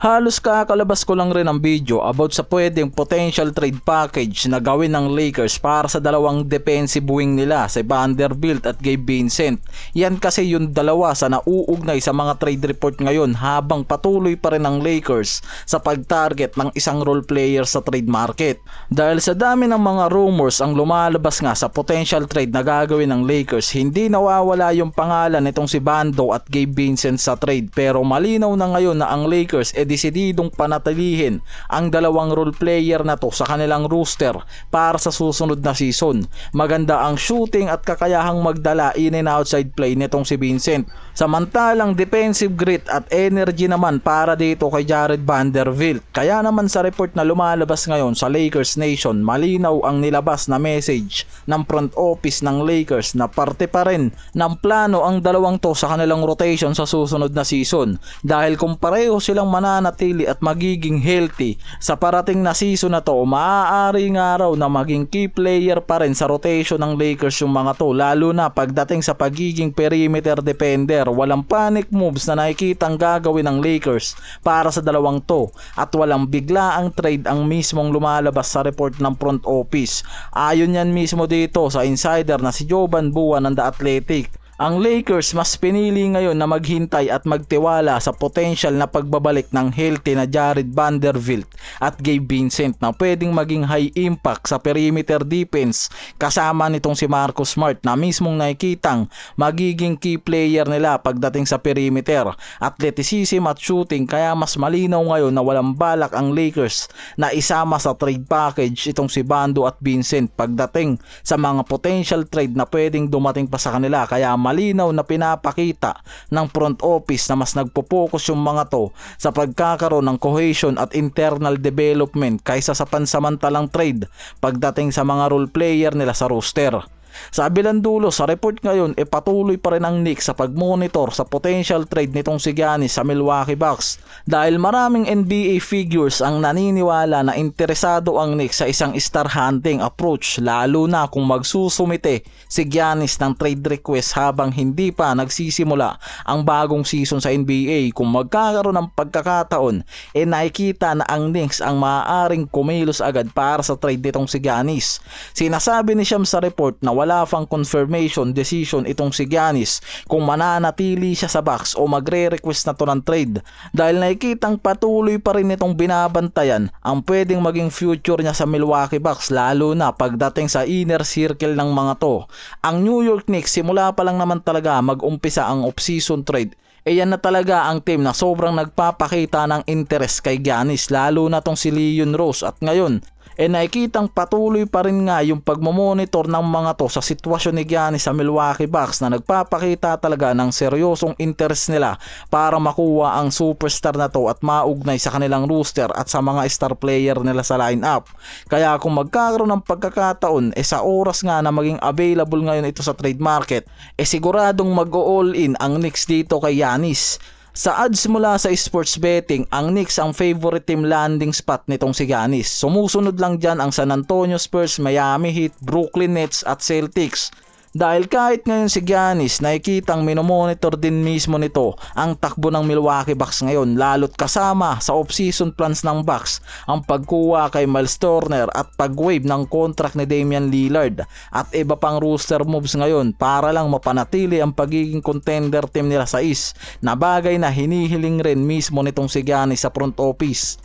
Halos kakalabas ko lang rin ang video about sa pwedeng potential trade package na gawin ng Lakers para sa dalawang defensive wing nila, si Vanderbilt at Gabe Vincent. Yan kasi yung dalawa sa nauugnay sa mga trade report ngayon habang patuloy pa rin ang Lakers sa pag-target ng isang role player sa trade market. Dahil sa dami ng mga rumors ang lumalabas nga sa potential trade na gagawin ng Lakers, hindi nawawala yung pangalan nitong si Vando at Gabe Vincent sa trade, pero malinaw na ngayon na ang Lakers desididong panatilihin ang dalawang role player na to sa kanilang roster para sa susunod na season. Maganda ang shooting at kakayahang magdala in and outside play nitong si Vincent. Samantalang defensive grit at energy naman para dito kay Jared Vanderbilt. Kaya naman sa report na lumalabas ngayon sa Lakers Nation, malinaw ang nilabas na message ng front office ng Lakers na parte pa rin ng plano ang dalawang to sa kanilang rotation sa susunod na season. Dahil kung pareho silang mananatili at magiging healthy sa parating na season na to, maaari nga raw na maging key player pa rin sa rotation ng Lakers yung mga to, lalo na pagdating sa pagiging perimeter defender. Walang panic moves na nakikitang gagawin ng Lakers para sa dalawang to at walang biglaang trade ang mismong lumalabas sa report ng front office. Ayon yan mismo dito sa insider na si Jovan Buwan ng The Athletic. Ang Lakers mas pinili ngayon na maghintay at magtiwala sa potential na pagbabalik ng healthy na Jared Vanderbilt at Gabe Vincent na pwedeng maging high impact sa perimeter defense kasama nitong si Marcus Smart na mismong nakikitang magiging key player nila pagdating sa perimeter, athleticism at shooting. Kaya mas malinaw ngayon na walang balak ang Lakers na isama sa trade package itong si Vando at Vincent pagdating sa mga potential trade na pwedeng dumating pa sa kanila. Kaya malinaw na pinapakita ng front office na mas nagpo-focus yung mga to sa pagkakaroon ng cohesion at internal development kaysa sa pansamantalang trade pagdating sa mga role player nila sa roster. Sa kabilang dulo, sa report ngayon, patuloy pa rin ang Knicks sa pag-monitor sa potential trade nitong si Giannis sa Milwaukee Bucks dahil maraming NBA figures ang naniniwala na interesado ang Knicks sa isang star hunting approach, lalo na kung magsusumite si Giannis ng trade request habang hindi pa nagsisimula ang bagong season sa NBA. Kung magkakaroon ng pagkakataon, nakikita na ang Knicks ang maaaring kumilos agad para sa trade nitong si Giannis. Sinasabi ni Shams sa report na wala pang confirmation decision itong si Giannis kung mananatili siya sa Bucks o magre-request na to ng trade dahil nakikitang patuloy pa rin itong binabantayan ang pwedeng maging future niya sa Milwaukee Bucks, lalo na pagdating sa inner circle ng mga to. Ang New York Knicks simula pa lang naman talaga mag-umpisa ang off-season trade, yan na talaga ang team na sobrang nagpapakita ng interest kay Giannis, lalo na tong si Leon Rose. At ngayon nakikitang patuloy pa rin nga yung pagmamonitor ng mga to sa sitwasyon ni Giannis sa Milwaukee Bucks na nagpapakita talaga ng seryosong interest nila para makuha ang superstar na to at maugnay sa kanilang roster at sa mga star player nila sa lineup. Kaya kung magkakaroon ng pagkakataon sa oras nga na maging available ngayon ito sa trade market, siguradong mag-all in ang Knicks dito kay Giannis. Sa odds mula sa sports betting, ang Knicks ang favorite team landing spot nitong si Giannis. Sumusunod lang dyan ang San Antonio Spurs, Miami Heat, Brooklyn Nets at Celtics. Dahil kahit ngayon si Giannis nakikitang minomonitor din mismo nito ang takbo ng Milwaukee Bucks ngayon, lalo't kasama sa off-season plans ng Bucks ang pagkuha kay Miles Turner at pag-waive ng contract ni Damian Lillard at iba pang roster moves ngayon para lang mapanatili ang pagiging contender team nila sa East, na bagay na hinihiling rin mismo nitong si Giannis sa front office.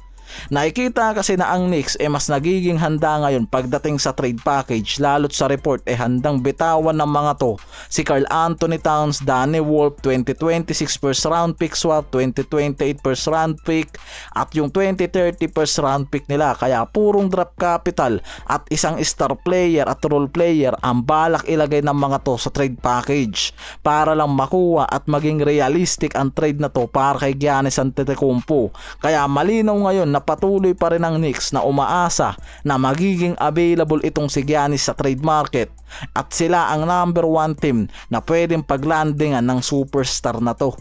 Nakikita kasi na ang Knicks mas nagiging handa ngayon pagdating sa trade package, lalo't sa report handang bitawan ng mga to si Karl Anthony Towns, Danny Wolf, 2026 first round pick swap, 2028 first round pick at yung 2030 first round pick nila. Kaya purong draft capital at isang star player at role player ang balak ilagay ng mga to sa trade package para lang makuha at maging realistic ang trade na to para kay Giannis Antetokounmpo. Kaya malinaw ngayon na patuloy pa rin ang Knicks na umaasa na magiging available itong si Giannis sa trade market at sila ang number 1 team na pwedeng paglandingan ng superstar na to.